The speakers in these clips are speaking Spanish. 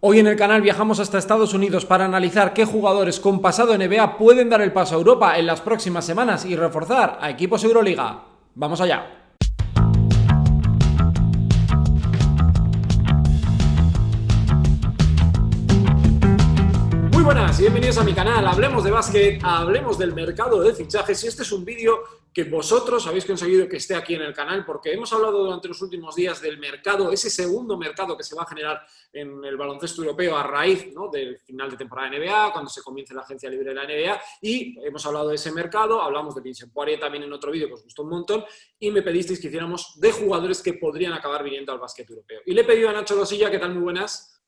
Hoy en el canal viajamos hasta Estados Unidos para analizar qué jugadores con pasado NBA pueden dar el paso a Europa en las próximas semanas y reforzar a equipos Euroliga. ¡Vamos allá! Muy buenas y bienvenidos a mi canal. Hablemos de básquet, hablemos del mercado de fichajes y este es un vídeo que vosotros habéis conseguido que esté aquí en el canal porque hemos hablado durante los últimos días del mercado, ese segundo mercado que se va a generar en el baloncesto europeo a raíz, ¿no?, del final de temporada de NBA, cuando se comience la agencia libre de la NBA, y hemos hablado de ese mercado, hablamos de Vincent Poirier también en otro vídeo que os gustó un montón y me pedisteis que hiciéramos de jugadores que podrían acabar viniendo al básquet europeo. Y le he pedido a Nacho Losilla, ¿qué tal? Muy buenas.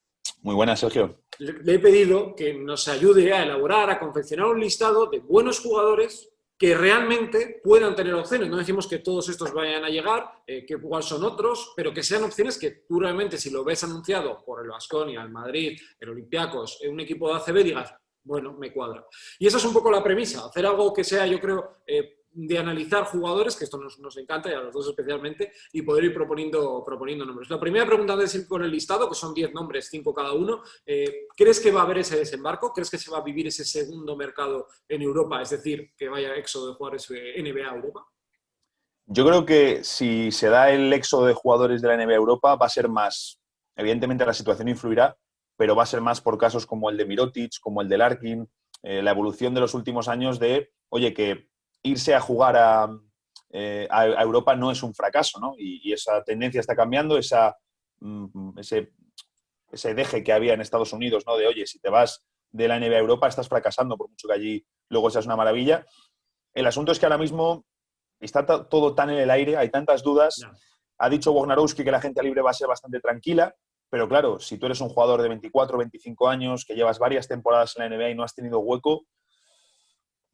Muy buenas, Sergio. Le he pedido que nos ayude a elaborar, a confeccionar un listado de buenos jugadores que realmente puedan tener opciones. No decimos que todos estos vayan a llegar, que igual son otros, pero que sean opciones que tú realmente, si lo ves anunciado por el Baskonia, el Madrid, el Olympiacos, un equipo de ACB, digas, bueno, me cuadra. Y esa es un poco la premisa, hacer algo que sea, yo creo, de analizar jugadores, que esto nos encanta y a los dos especialmente, y poder ir proponiendo nombres. La primera pregunta de ir con el listado, que son 10 nombres, 5 cada uno, ¿crees que va a haber ese desembarco? ¿Crees que se va a vivir ese segundo mercado en Europa? Es decir, que vaya éxodo de jugadores NBA a Europa. Yo creo que si se da el éxodo de jugadores de la NBA a Europa, va a ser más, evidentemente la situación influirá, pero va a ser más por casos como el de Mirotic, como el de Larkin, la evolución de los últimos años de, oye, que irse a jugar a Europa no es un fracaso, ¿no? Y esa tendencia está cambiando, ese deje que había en Estados Unidos, ¿no? De, oye, si te vas de la NBA a Europa estás fracasando, por mucho que allí luego seas una maravilla. El asunto es que ahora mismo está todo tan en el aire, hay tantas dudas. No. Ha dicho Wojnarowski que la agencia libre va a ser bastante tranquila, pero claro, si tú eres un jugador de 24, 25 años, que llevas varias temporadas en la NBA y no has tenido hueco,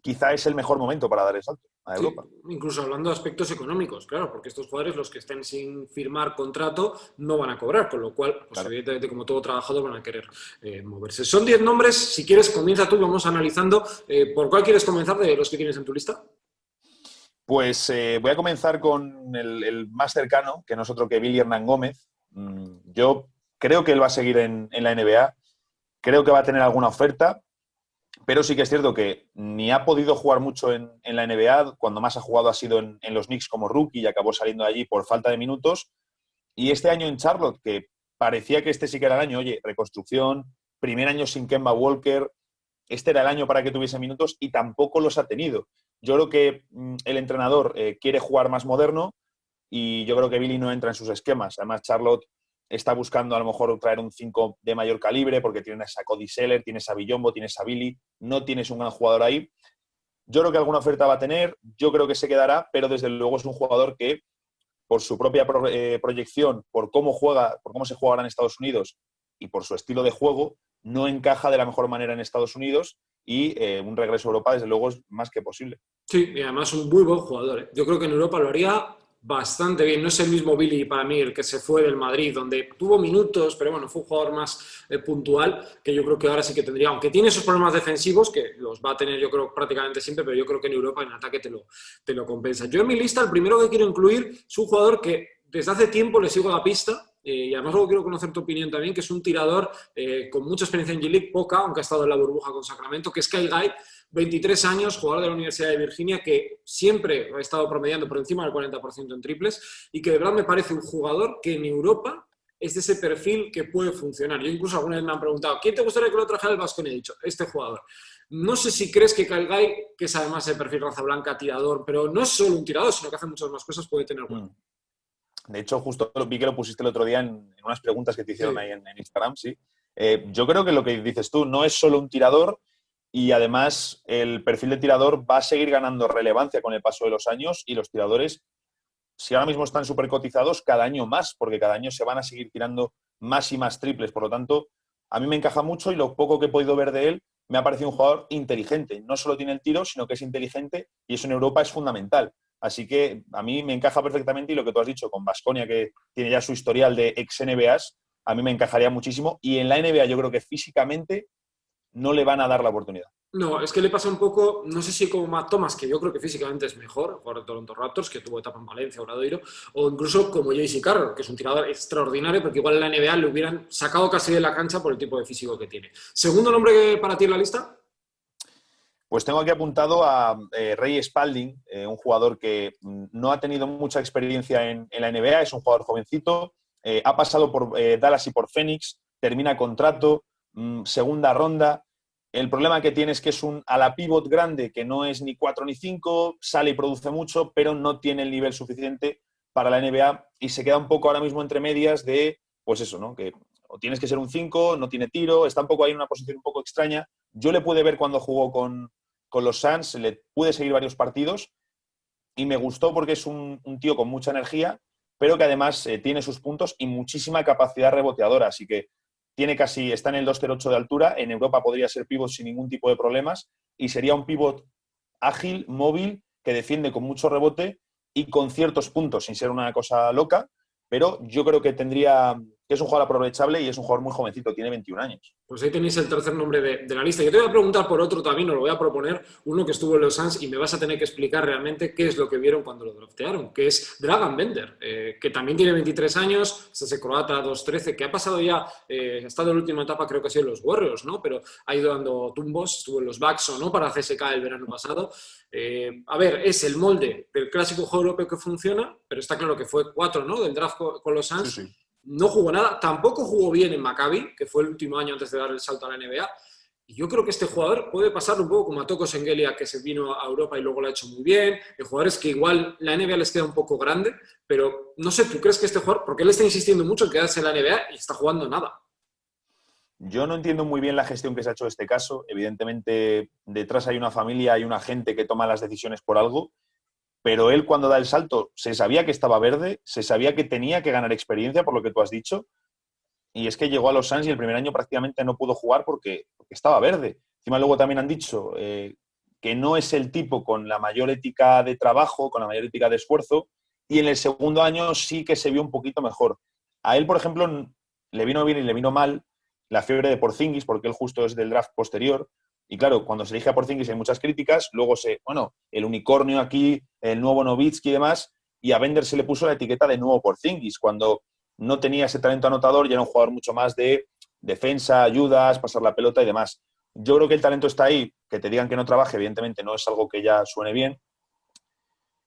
quizá es el mejor momento para dar el salto a Sí, Europa. incluso hablando de aspectos económicos, claro, porque estos jugadores, los que estén sin firmar contrato, no van a cobrar, con lo cual, pues Claro. evidentemente, como todo trabajador, van a querer moverse. Son 10 nombres, si quieres, comienza tú y vamos analizando. ¿Por cuál quieres comenzar de los que tienes en tu lista? Pues voy a comenzar con el más cercano, que no es otro que Billy Hernán Gómez. Yo creo que él va a seguir en la NBA, creo que va a tener alguna oferta, pero sí que es cierto que ni ha podido jugar mucho en la NBA, cuando más ha jugado ha sido en los Knicks como rookie y acabó saliendo de allí por falta de minutos. Y este año en Charlotte, que parecía que este sí que era el año, oye, reconstrucción, primer año sin Kemba Walker, este era el año para que tuviese minutos y tampoco los ha tenido. Yo creo que el entrenador quiere jugar más moderno y yo creo que Billy no entra en sus esquemas. Además, Charlotte está buscando a lo mejor traer un 5 de mayor calibre porque tienes a Cody Seller, tienes a Billombo, tienes a Billy, no tienes un gran jugador ahí. Yo creo que alguna oferta va a tener, yo creo que se quedará, pero desde luego es un jugador que por su propia proyección, por cómo juega, por cómo se juega ahora en Estados Unidos y por su estilo de juego, no encaja de la mejor manera en Estados Unidos y un regreso a Europa, desde luego, es más que posible. Sí, y además un muy buen jugador, ¿eh? Yo creo que en Europa lo haría bastante bien. No es el mismo Billy para mí, el que se fue del Madrid, donde tuvo minutos, pero bueno, fue un jugador más puntual, que yo creo que ahora sí que tendría, aunque tiene esos problemas defensivos, que los va a tener yo creo prácticamente siempre, pero yo creo que en Europa en ataque te lo compensa. Yo en mi lista, el primero que quiero incluir es un jugador que desde hace tiempo le sigo la pista, y además luego quiero conocer tu opinión también, que es un tirador con mucha experiencia en G-League, poca, aunque ha estado en la burbuja con Sacramento, que es Kyle Guy, 23 años, jugador de la Universidad de Virginia, que siempre ha estado promediando por encima del 40% en triples y que de verdad me parece un jugador que en Europa es de ese perfil que puede funcionar. Yo incluso alguna vez me han preguntado, ¿quién te gustaría que lo trajera el Baskonia? He dicho, este jugador. No sé si crees que Kyle Guy, que es además el perfil raza blanca, tirador, pero no es solo un tirador, sino que hace muchas más cosas, puede tener hueco. De hecho, justo vi que lo pusiste el otro día en unas preguntas que te hicieron Sí. ahí en Instagram, sí. Yo creo que lo que dices tú no es solo un tirador y además el perfil de tirador va a seguir ganando relevancia con el paso de los años y los tiradores, si ahora mismo están súper cotizados, cada año más, porque cada año se van a seguir tirando más y más triples. Por lo tanto, a mí me encaja mucho y lo poco que he podido ver de él me ha parecido un jugador inteligente. No solo tiene el tiro, sino que es inteligente y eso en Europa es fundamental. Así que a mí me encaja perfectamente y lo que tú has dicho con Baskonia, que tiene ya su historial de ex-NBAs, a mí me encajaría muchísimo. Y en la NBA yo creo que físicamente no le van a dar la oportunidad. No, es que le pasa un poco, no sé si como Matt Thomas, que yo creo que físicamente es mejor, jugador de Toronto Raptors, que tuvo etapa en Valencia, Obradoiro, o incluso como JC Carroll, que es un tirador extraordinario, porque igual en la NBA le hubieran sacado casi de la cancha por el tipo de físico que tiene. Segundo nombre para ti en la lista. Pues tengo aquí apuntado a Ray Spalding, un jugador que no ha tenido mucha experiencia en la NBA, es un jugador jovencito, ha pasado por Dallas y por Phoenix, termina contrato, segunda ronda. El problema que tiene es que es un ala pivot grande que no es ni 4 ni 5, sale y produce mucho, pero no tiene el nivel suficiente para la NBA y se queda un poco ahora mismo entre medias de, pues eso, ¿no? Que o tienes que ser un 5, no tiene tiro, está un poco ahí en una posición un poco extraña. Yo le pude ver cuando jugó con los Suns, le pude seguir varios partidos y me gustó porque es un tío con mucha energía, pero que además tiene sus puntos y muchísima capacidad reboteadora, así que está en el 2,08 de altura, en Europa podría ser pivot sin ningún tipo de problemas y sería un pivot ágil, móvil, que defiende con mucho rebote y con ciertos puntos, sin ser una cosa loca, pero yo creo que es un jugador aprovechable y es un jugador muy jovencito, tiene 21 años. Pues ahí tenéis el tercer nombre de la lista. Yo te voy a preguntar por otro también, os lo voy a proponer, uno que estuvo en los Suns y me vas a tener que explicar realmente qué es lo que vieron cuando lo draftearon, que es Dragan Bender, que también tiene 23 años, es ese croata 2'13", que ha pasado ya, ha estado en la última etapa, creo que ha sido en los Warriors, ¿no? Pero ha ido dando tumbos, estuvo en los Bucks o no para CSK el verano pasado. A ver, es el molde del clásico juego europeo que funciona, pero está claro que fue 4, ¿no? Del draft con los Sí, Suns. sí. No jugó nada, tampoco jugó bien en Maccabi, que fue el último año antes de dar el salto a la NBA. Y yo creo que este jugador puede pasar un poco como a Toko Sengelia, que se vino a Europa y luego lo ha hecho muy bien. En jugadores que igual la NBA les queda un poco grande, pero no sé, ¿tú crees que este jugador, porque él está insistiendo mucho en quedarse en la NBA y está jugando nada? Yo no entiendo muy bien la gestión que se ha hecho de este caso. Evidentemente, detrás hay una familia, hay una gente que toma las decisiones por algo, pero él cuando da el salto se sabía que estaba verde, se sabía que tenía que ganar experiencia, por lo que tú has dicho, y es que llegó a los Suns y el primer año prácticamente no pudo jugar porque estaba verde. Encima luego también han dicho que no es el tipo con la mayor ética de trabajo, con la mayor ética de esfuerzo, y en el segundo año sí que se vio un poquito mejor. A él, por ejemplo, le vino bien y le vino mal la fiebre de Porzingis, porque él justo es del draft posterior, y claro, cuando se elige a Porzingis hay muchas críticas, luego el unicornio aquí, el nuevo Nowitzki y demás, y a Bender se le puso la etiqueta de nuevo Porzingis, cuando no tenía ese talento anotador y era un jugador mucho más de defensa, ayudas, pasar la pelota y demás. Yo creo que el talento está ahí, que te digan que no trabaje, evidentemente no es algo que ya suene bien,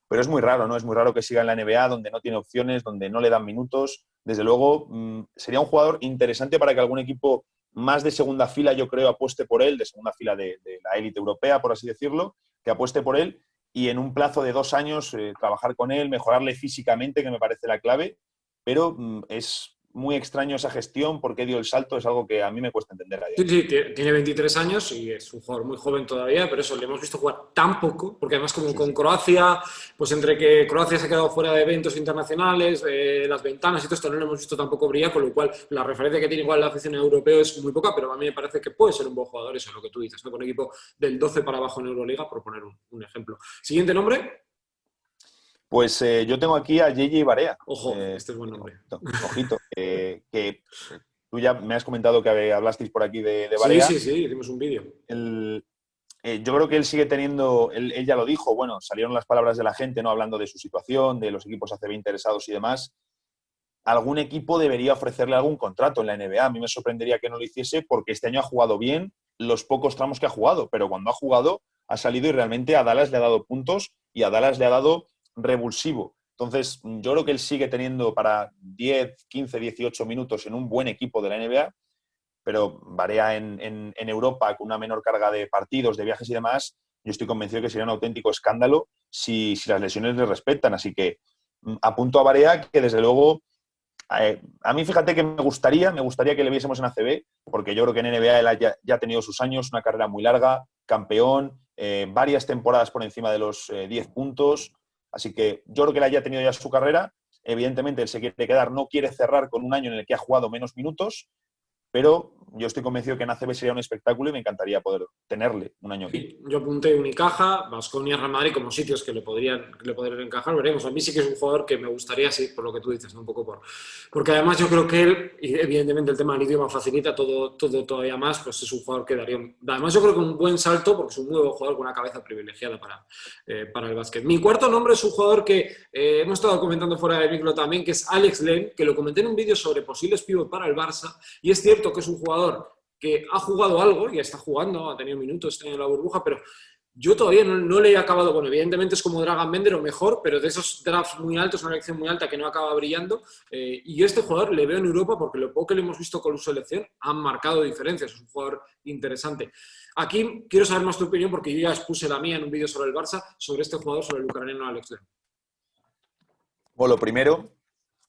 pero es muy raro, ¿no? Es muy raro que siga en la NBA, donde no tiene opciones, donde no le dan minutos. Desde luego, sería un jugador interesante para que algún equipo más de segunda fila, yo creo, apueste por él, de segunda fila de la élite europea, por así decirlo, que apueste por él y en un plazo de 2 años trabajar con él, mejorarle físicamente, que me parece la clave, pero es muy extraño esa gestión, por qué dio el salto, es algo que a mí me cuesta entender a día Sí, de hoy. sí, tiene 23 años y es un jugador muy joven todavía, pero eso, le hemos visto jugar tan poco, porque además como Sí, con sí. Croacia, pues entre que Croacia se ha quedado fuera de eventos internacionales, las ventanas y todo esto no lo hemos visto tampoco brillar, con lo cual la referencia que tiene igual la afición europea es muy poca, pero a mí me parece que puede ser un buen jugador, eso es lo que tú dices, ¿no? Con un equipo del 12 para abajo en Euroliga, por poner un ejemplo. Siguiente nombre, Pues yo tengo aquí a J.J. Barea. ojo, este es buen nombre. Ojito, tú ya me has comentado que hablasteis por aquí de Sí, Barea. sí, sí, hicimos un vídeo. El, yo creo que él sigue teniendo, él ya lo dijo, bueno, salieron las palabras de la gente, ¿no? Hablando de su situación, de los equipos ACB interesados y demás. Algún equipo debería ofrecerle algún contrato en la NBA. A mí me sorprendería que no lo hiciese porque este año ha jugado bien los pocos tramos que ha jugado, pero cuando ha jugado ha salido y realmente a Dallas le ha dado puntos y a Dallas le ha dado revulsivo. Entonces, yo creo que él sigue teniendo para 10, 15, 18 minutos en un buen equipo de la NBA, pero Barea en Europa con una menor carga de partidos, de viajes y demás, yo estoy convencido de que sería un auténtico escándalo si las lesiones le respetan. Así que apunto a Barea, que desde luego a mí fíjate que me gustaría que le viésemos en ACB, porque yo creo que en NBA él ya ha tenido sus años, una carrera muy larga, campeón, varias temporadas por encima de los 10 puntos, así que yo creo que él haya tenido ya su carrera, evidentemente él se quiere quedar, no quiere cerrar con un año en el que ha jugado menos minutos, pero yo estoy convencido que en ACB sería un espectáculo y me encantaría poder tenerle un año aquí. Sí, yo apunté Unicaja, Baskonia, Real Madrid como sitios que le podrían encajar, veremos. A mí sí que es un jugador que me gustaría, sí, por lo que tú dices, ¿no? Un poco porque además yo creo que él, y evidentemente el tema del idioma facilita todo todavía más, pues es un jugador que daría... Además yo creo que un buen salto, porque es un muy buen jugador con una cabeza privilegiada para el básquet. Mi cuarto nombre es un jugador que hemos estado comentando fuera del micro también, que es Alex Len, que lo comenté en un vídeo sobre posibles pivot para el Barça, y es cierto que es un jugador que ha jugado algo, ya está jugando, ha tenido minutos, está en la burbuja, pero yo todavía no le he acabado, bueno, evidentemente es como Dragan Bender o mejor, pero de esos drafts muy altos, una elección muy alta que no acaba brillando, y este jugador le veo en Europa porque lo poco que le hemos visto con su selección han marcado diferencias, es un jugador interesante. Aquí quiero saber más tu opinión porque yo ya expuse la mía en un vídeo sobre el Barça, sobre este jugador, sobre el ucraniano Alex Len. Bueno, lo primero,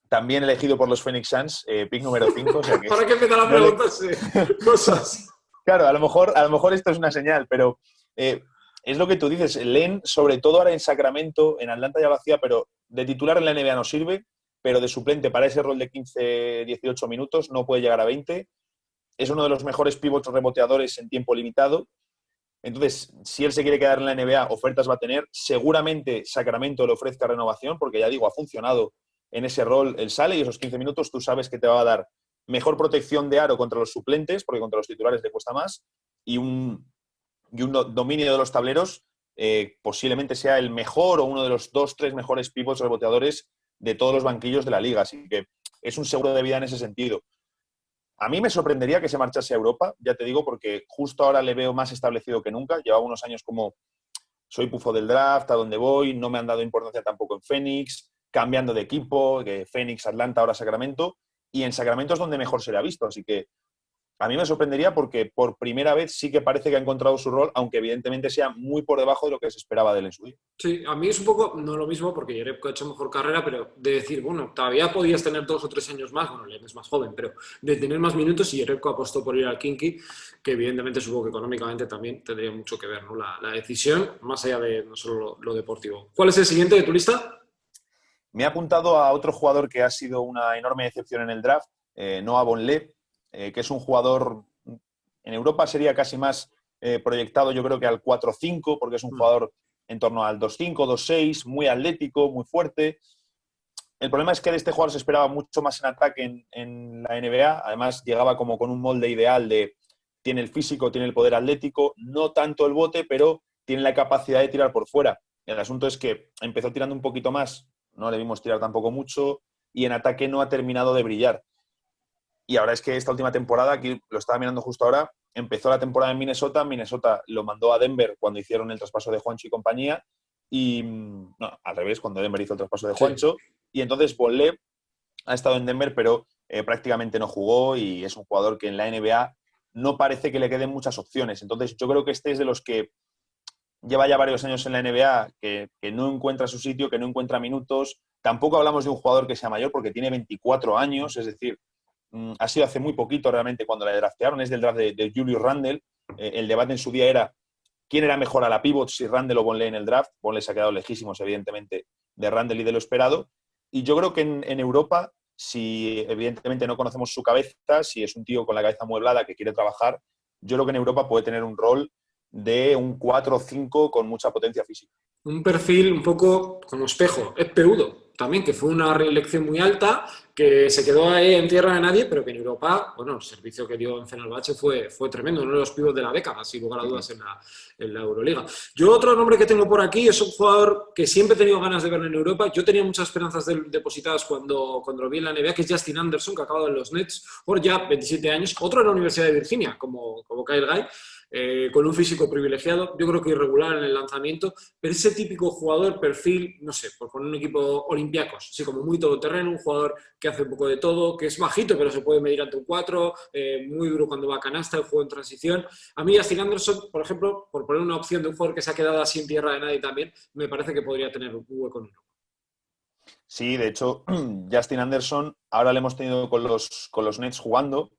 también elegido por los Phoenix Suns, pick número 5. O sea que ¿Para qué empezar a preguntarse cosas? Claro, a lo mejor esto es una señal, pero es lo que tú dices. Len, sobre todo ahora en Sacramento, en Atlanta ya lo hacía, pero de titular en la NBA no sirve, pero de suplente para ese rol de 15, 18 minutos no puede llegar a 20. Es uno de los mejores pivots reboteadores en tiempo limitado. Entonces, si él se quiere quedar en la NBA, ofertas va a tener. Seguramente Sacramento le ofrezca renovación, porque ya digo, ha funcionado en ese rol. Él sale y esos 15 minutos tú sabes que te va a dar mejor protección de aro contra los suplentes, porque contra los titulares le cuesta más, y un dominio de los tableros. Posiblemente sea el mejor o uno de los 2, 3 mejores pivots reboteadores de todos los banquillos de la liga. Así que es un seguro de vida en ese sentido. A mí me sorprendería que se marchase a Europa, ya te digo, porque justo ahora le veo más establecido que nunca. Llevaba unos años como soy pufo del draft, a donde voy, no me han dado importancia tampoco en Phoenix, cambiando de equipo, que Phoenix, Atlanta, ahora Sacramento, y en Sacramento es donde mejor se le ha visto. Así que a mí me sorprendería porque por primera vez sí que parece que ha encontrado su rol, aunque evidentemente sea muy por debajo de lo que se esperaba de él en su día. Sí, a mí es un poco, no lo mismo porque Jerebko ha hecho mejor carrera, pero de decir, bueno, todavía podías tener 2 o 3 años más, bueno, Len es más joven, pero de tener más minutos y Jerebko apostó por ir al Kinky, que evidentemente supongo que económicamente también tendría mucho que ver, ¿no? La decisión, más allá de no solo lo deportivo. ¿Cuál es el siguiente de tu lista? Me ha apuntado a otro jugador que ha sido una enorme decepción en el draft, Noah Vonleh, que es un jugador, en Europa sería casi más proyectado yo creo que al 4-5, porque es un jugador en torno al 2-5, 2-6, muy atlético, muy fuerte. El problema es que de este jugador se esperaba mucho más en ataque en la NBA, además llegaba como con un molde ideal de tiene el físico, tiene el poder atlético, no tanto el bote, pero tiene la capacidad de tirar por fuera. El asunto es que empezó tirando un poquito más, no le vimos tirar tampoco mucho, y en ataque no ha terminado de brillar. Y ahora es que esta última temporada, aquí lo estaba mirando justo ahora, empezó la temporada en Minnesota lo mandó a Denver cuando hicieron el traspaso de Juancho y compañía, y no, al revés, cuando Denver hizo el traspaso de Juancho, sí. Y entonces Vonleh ha estado en Denver, pero prácticamente no jugó y es un jugador que en la NBA no parece que le queden muchas opciones. Entonces yo creo que este es de los que lleva ya varios años en la NBA, que no encuentra su sitio, que no encuentra minutos. Tampoco hablamos de un jugador que sea mayor porque tiene 24 años, es decir, ha sido hace muy poquito realmente cuando la draftearon, es del draft de Julius Randle. El debate en su día era quién era mejor a la pivot, si Randle o Vonleh en el draft. Vonleh se ha quedado lejísimos, evidentemente, de Randle y de lo esperado. Y yo creo que en Europa, si evidentemente no conocemos su cabeza, si es un tío con la cabeza amueblada que quiere trabajar, yo creo que en Europa puede tener un rol de un 4 o 5 con mucha potencia física. Un perfil un poco como espejo, es Peudo también, que fue una reelección muy alta, que se quedó ahí en tierra de nadie, pero que en Europa, bueno, el servicio que dio en Fenerbahce fue tremendo, uno de los pibos de la década, sin lugar a dudas, en la Euroliga. Yo otro nombre que tengo por aquí es un jugador que siempre he tenido ganas de ver en Europa. Yo tenía muchas esperanzas depositadas cuando lo vi en la NBA, que es Justin Anderson, que ha acabado en los Nets por ya 27 años. Otro en la Universidad de Virginia, como Kyle Guy. Con un físico privilegiado, yo creo que irregular en el lanzamiento, pero ese típico jugador, perfil, no sé, por poner un equipo Olympiacos, así como muy todoterreno, un jugador que hace un poco de todo, que es bajito, pero se puede medir ante un 4, muy duro cuando va a canasta, el juego en transición. A mí, Justin Anderson, por ejemplo, por poner una opción de un jugador que se ha quedado así en tierra de nadie también, me parece que podría tener un hueco en Europa. Sí, de hecho, Justin Anderson, ahora le hemos tenido con los Nets jugando.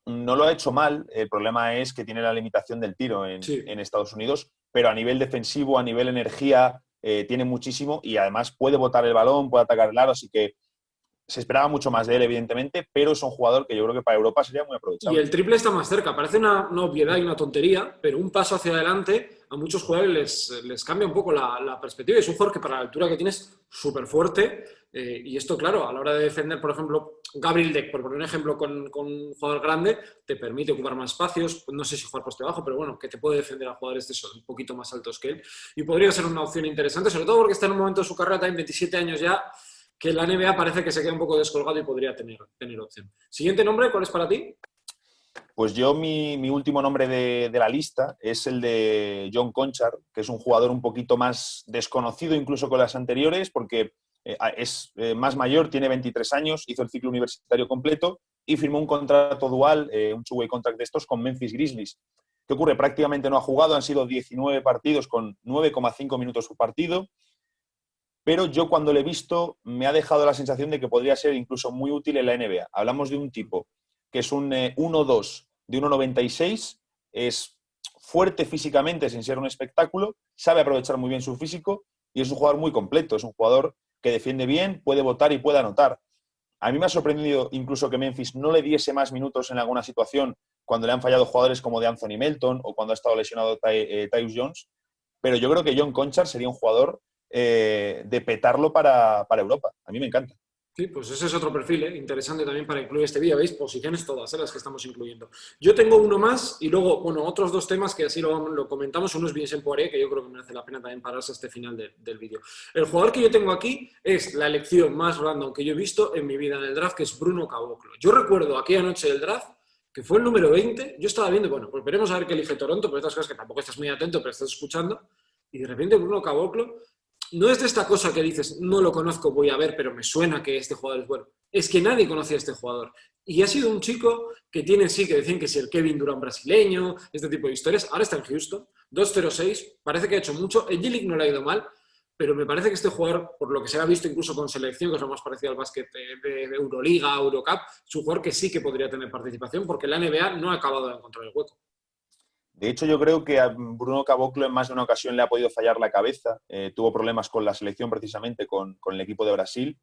No lo ha hecho mal, el problema es que tiene la limitación del tiro en Estados Unidos, pero a nivel defensivo, a nivel energía, tiene muchísimo y además puede botar el balón, puede atacar el aro, así que se esperaba mucho más de él, evidentemente, pero es un jugador que yo creo que para Europa sería muy Y aprovechable. el triple está más cerca. Parece una obviedad y una tontería, pero un paso hacia adelante a muchos jugadores les cambia un poco la perspectiva. Es un jugador que para la altura que tienes súper fuerte. Y esto, claro, a la hora de defender, por ejemplo, Gabriel Deck, por poner un ejemplo con un jugador grande, te permite ocupar más espacios. No sé si jugar poste bajo, pero bueno, que te puede defender a jugadores de eso, un poquito más altos que él. Y podría ser una opción interesante, sobre todo porque está en un momento de su carrera, también 27 años ya, que la NBA parece que se queda un poco descolgado y podría tener opción. Siguiente nombre, ¿cuál es para ti? Pues yo, mi último nombre de la lista es el de John Conchar, que es un jugador un poquito más desconocido incluso con las anteriores, porque es más mayor, tiene 23 años, hizo el ciclo universitario completo y firmó un contrato dual, un two-way contract de estos, con Memphis Grizzlies. ¿Qué ocurre? Prácticamente no ha jugado, han sido 19 partidos con 9,5 minutos por partido, pero yo cuando le he visto me ha dejado la sensación de que podría ser incluso muy útil en la NBA. Hablamos de un tipo que es un 1-2 de 1,96, es fuerte físicamente sin ser un espectáculo, sabe aprovechar muy bien su físico y es un jugador muy completo, es un jugador que defiende bien, puede botar y puede anotar. A mí me ha sorprendido incluso que Memphis no le diese más minutos en alguna situación cuando le han fallado jugadores como de Anthony Melton o cuando ha estado lesionado Tyus Jones, pero yo creo que John Conchar sería un jugador de petarlo para Europa. A mí me encanta. Sí, pues ese es otro perfil, interesante también para incluir este vídeo. ¿Veis? Posiciones todas, las que estamos incluyendo. Yo tengo uno más y luego, bueno, otros dos temas que así lo comentamos. Uno es Vincent Poirier, que yo creo que merece la pena también pararse este final del vídeo. El jugador que yo tengo aquí es la elección más random que yo he visto en mi vida en el draft, que es Bruno Caboclo. Yo recuerdo aquella noche del draft, que fue el número 20. Yo estaba viendo, bueno, pues veremos a ver qué elige Toronto, pero estas cosas que tampoco estás muy atento, pero estás escuchando. Y de repente Bruno Caboclo no es de esta cosa que dices, no lo conozco, voy a ver, pero me suena que este jugador es bueno. Es que nadie conocía a este jugador. Y ha sido un chico que tiene, sí, que decían que si el Kevin Durant brasileño, este tipo de historias. Ahora está en Houston, 2.06, parece que ha hecho mucho. En G-League no le ha ido mal, pero me parece que este jugador, por lo que se ha visto incluso con selección, que es lo más parecido al básquet de Euroliga, Eurocup, es un jugador que sí que podría tener participación, porque la NBA no ha acabado de encontrar el hueco. De hecho, yo creo que a Bruno Caboclo en más de una ocasión le ha podido fallar la cabeza. Tuvo problemas con la selección precisamente, con el equipo de Brasil.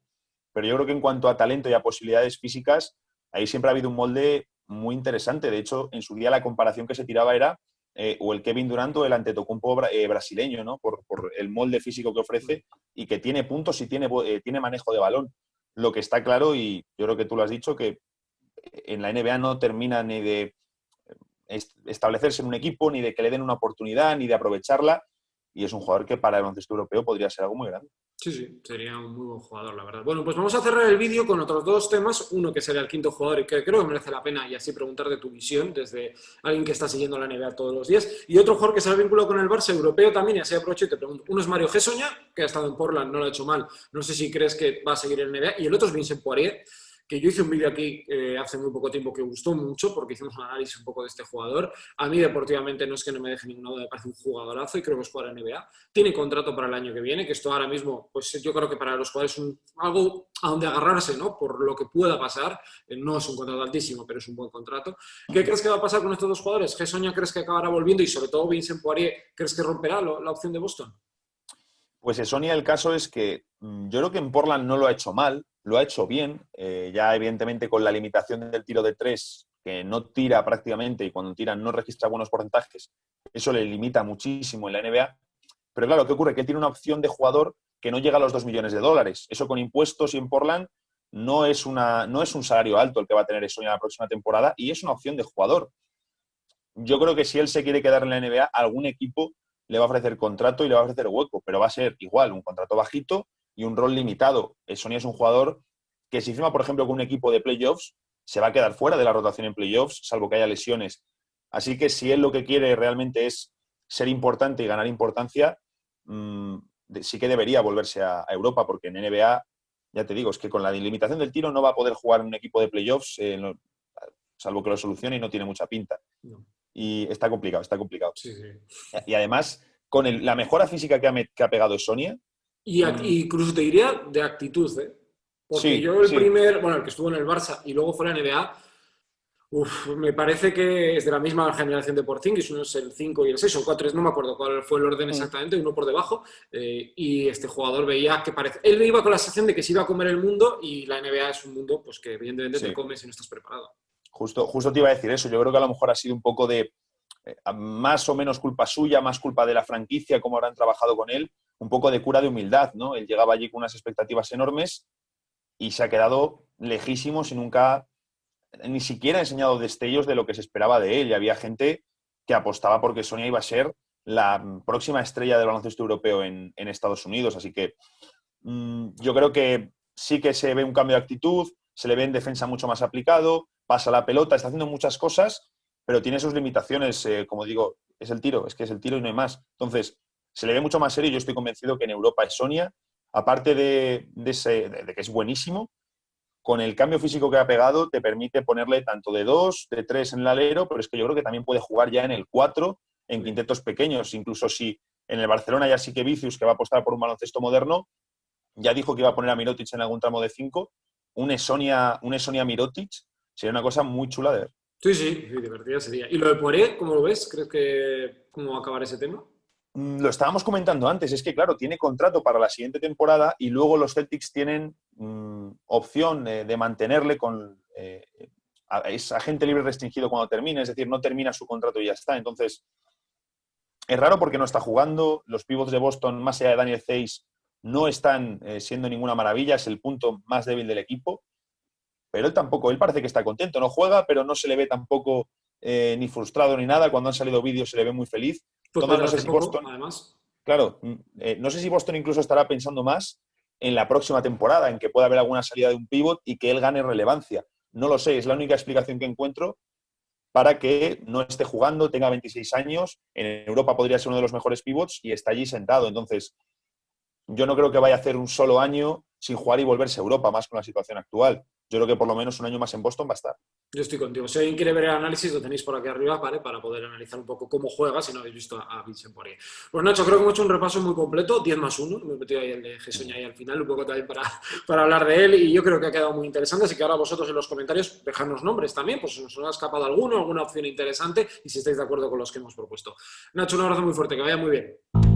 Pero yo creo que en cuanto a talento y a posibilidades físicas, ahí siempre ha habido un molde muy interesante. De hecho, en su día la comparación que se tiraba era o el Kevin Durant o el Antetokounmpo brasileño, ¿no? Por el molde físico que ofrece y que tiene puntos y tiene manejo de balón. Lo que está claro, y yo creo que tú lo has dicho, que en la NBA no termina ni de establecerse en un equipo, ni de que le den una oportunidad, ni de aprovecharla. Y es un jugador que para el baloncesto europeo podría ser algo muy grande. Sí, sí, sería un muy buen jugador, la verdad. Bueno, pues vamos a cerrar el vídeo con otros dos temas. Uno que sería el quinto jugador y que creo que merece la pena y así preguntar de tu visión desde alguien que está siguiendo la NBA todos los días. Y otro jugador que se ha vinculado con el Barça europeo también y así aprovecho y te pregunto. Uno es Mario Hezonja, que ha estado en Portland, no lo ha hecho mal. No sé si crees que va a seguir en NBA. Y el otro es Vincent Poirier, que yo hice un vídeo aquí hace muy poco tiempo que gustó mucho porque hicimos un análisis un poco de este jugador. A mí deportivamente no es que no me deje ninguna duda, me parece un jugadorazo y creo que es jugador NBA. Tiene contrato para el año que viene, que esto ahora mismo, pues yo creo que para los jugadores es algo a donde agarrarse, ¿no? Por lo que pueda pasar. No es un contrato altísimo, pero es un buen contrato. ¿Qué crees que va a pasar con estos dos jugadores? Hezonja, ¿crees que acabará volviendo? Y sobre todo Vincent Poirier, ¿crees que romperá la opción de Boston? Pues Sonia, el caso es que yo creo que en Portland no lo ha hecho mal, lo ha hecho bien, ya evidentemente con la limitación del tiro de tres, que no tira prácticamente y cuando tira no registra buenos porcentajes, eso le limita muchísimo en la NBA. Pero claro, ¿qué ocurre? Que él tiene una opción de jugador que no llega a los 2 millones de dólares. Eso con impuestos y en Portland no es un salario alto el que va a tener Sonia la próxima temporada y es una opción de jugador. Yo creo que si él se quiere quedar en la NBA, algún equipo le va a ofrecer contrato y le va a ofrecer hueco, pero va a ser igual, un contrato bajito y un rol limitado. Sonia es un jugador que si firma, por ejemplo, con un equipo de playoffs, se va a quedar fuera de la rotación en playoffs, salvo que haya lesiones. Así que si él lo que quiere realmente es ser importante y ganar importancia, sí que debería volverse a Europa, porque en NBA, ya te digo, es que con la limitación del tiro no va a poder jugar en un equipo de playoffs, salvo que lo solucione y no tiene mucha pinta. No. Y está complicado, está complicado. Sí, sí. Y además, con la mejora física que ha pegado Sonia. Y incluso te diría de actitud, ¿eh? Porque Sí, yo sí. el que estuvo en el Barça y luego fue a la NBA, Uf, me parece que es de la misma generación de Porzingis, uno es el 5 y el 6 o 4, no me acuerdo cuál fue el orden exactamente, uno por debajo, y este jugador veía que parece... Él iba con la sensación de que se iba a comer el mundo y la NBA es un mundo pues que evidentemente te Sí, comes si no estás preparado. justo te iba a decir eso. Yo creo que a lo mejor ha sido un poco de más o menos culpa suya, más culpa de la franquicia, cómo habrán trabajado con él, un poco de cura de humildad, ¿no? Él llegaba allí con unas expectativas enormes y se ha quedado lejísimos y nunca, ni siquiera ha enseñado destellos de lo que se esperaba de él. Y había gente que apostaba porque Sonia iba a ser la próxima estrella del baloncesto europeo en Estados Unidos. Así que yo creo que sí que se ve un cambio de actitud, se le ve en defensa mucho más aplicado, pasa la pelota, está haciendo muchas cosas, pero tiene sus limitaciones. Como digo, es el tiro, es que es el tiro y no hay más. Entonces, se le ve mucho más serio y yo estoy convencido que en Europa es Sonia, aparte de que es buenísimo, con el cambio físico que ha pegado, te permite ponerle tanto de 2, de 3 en el alero, pero es que yo creo que también puede jugar ya en el 4, en quintetos pequeños. Incluso si en el Barcelona ya sí que Vicius, que va a apostar por un baloncesto moderno, ya dijo que iba a poner a Mirotic en algún tramo de 5, un Esonia Mirotic, sería una cosa muy chula de ver. Sí, sí, sí, divertida sería. ¿Y lo de Poiré, cómo lo ves? ¿Crees que cómo va a acabar ese tema? Lo estábamos comentando antes, es que claro, tiene contrato para la siguiente temporada y luego los Celtics tienen opción de mantenerle con es agente libre restringido cuando termine, es decir, no termina su contrato y ya está. Entonces, es raro porque no está jugando, los pivots de Boston, más allá de Daniel Theis, no están siendo ninguna maravilla, es el punto más débil del equipo, pero él tampoco, él parece que está contento, no juega, pero no se le ve tampoco ni frustrado ni nada, cuando han salido vídeos se le ve muy feliz. Fue Entonces, padre no sé hace si poco, Boston, además. claro, no sé si Boston incluso estará pensando más en la próxima temporada, en que pueda haber alguna salida de un pívot y que él gane relevancia. No lo sé, es la única explicación que encuentro para que no esté jugando, tenga 26 años, en Europa podría ser uno de los mejores pivots y está allí sentado. Entonces, yo no creo que vaya a hacer un solo año sin jugar y volverse a Europa, más con la situación actual. Yo creo que por lo menos un año más en Boston va a estar. Yo estoy contigo. Si alguien quiere ver el análisis, lo tenéis por aquí arriba, ¿vale? Para poder analizar un poco cómo juega, si no habéis visto a Vincent Poirier. Pues Nacho, creo que hemos hecho un repaso muy completo, 10+1. Me he metido ahí el de Gesoña ahí al final, un poco también para hablar de él, y yo creo que ha quedado muy interesante. Así que ahora vosotros en los comentarios dejadnos nombres también, pues si nos ha escapado alguno, alguna opción interesante, y si estáis de acuerdo con los que hemos propuesto. Nacho, un abrazo muy fuerte, que vaya muy bien.